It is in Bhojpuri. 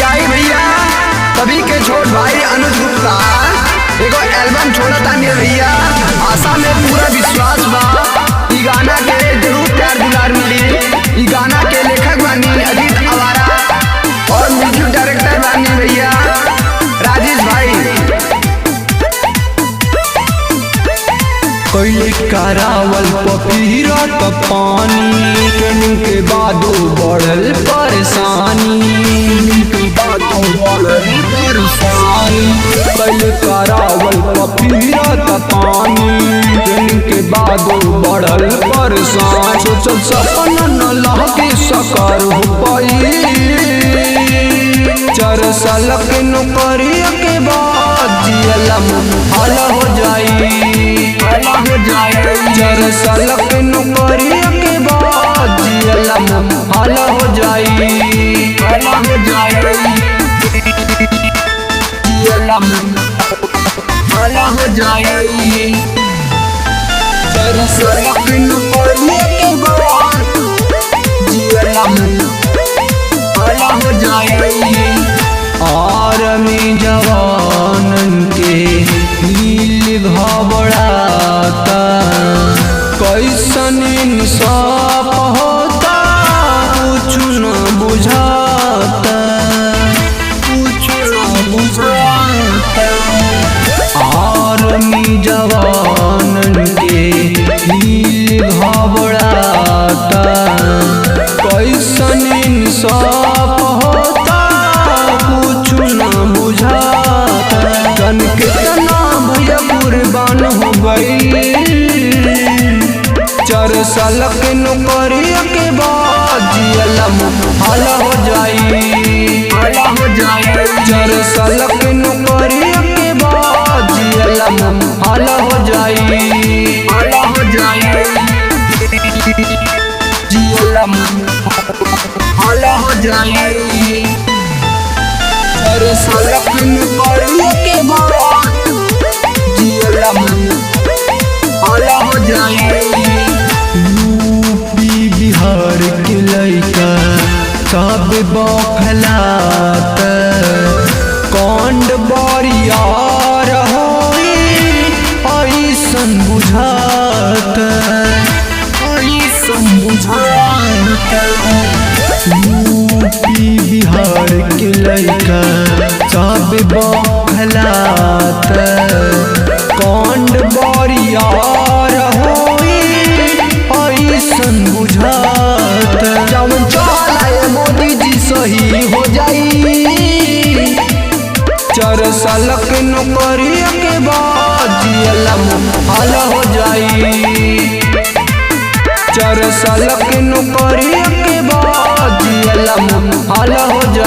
आई भैया सभी के छोट भाई अनुज गुप्ता एगो एल्बम छोड़ा था भैया। आशा में पूरा विश्वास बा ई गाना के जरूर प्यार दुलार मिली। ई गाना के लेखक बानी अजीत आवारा और म्यूजिक डायरेक्टर बानी भैया राजेश भाई। कैले करावल पपीरा का पानी ट्रेनिंग के बादो बढ़ल परेशानी। कैले करावल पपीरा का पानी ट्रेनिंग के बादो बढ़ल परेशान। सोचल सपना न लगे सकार हो पाई। 4 साल के नौकरी के बाद जियला हाल हो जाई। 4 साल के नौकरी के बाद जियला हाल हो जाई। जियला हाल हो जाई। 4 साल के नौकरी के बाद जियला हाल हो जाई। आर्मी जवानन के दिल घबराता कैसन इंसाफ होता कुछ न बुझाता। आर्मी जवानन के दिल घबराता कैसन इंसाफ होता कुछ न बुझाता। जन कितना भैया कुर्बान हो गई। 4 साल के नौकरी के बाद जियला हाल हो जाई। 4 साल के नौकरी के बाद जियला हाल हो जाई। जियला हाल हो जाई। 4 साल के नौकरी के बाद जियला हाल हो जाई। यूपी बिहार के लइका सब बौखलात कांड बरियार होई ऐसन बुझात। यूपी बिहार के लइका सब बौखलात कांड बरियार होई ऐसन बुझात। जब चलाए मोदी जी सही हो जाई। 4 साल के नौकरी के बाद जियला हाल हो जाई। 4 साल के नौकरी के बाद जियला हाल हो जाई।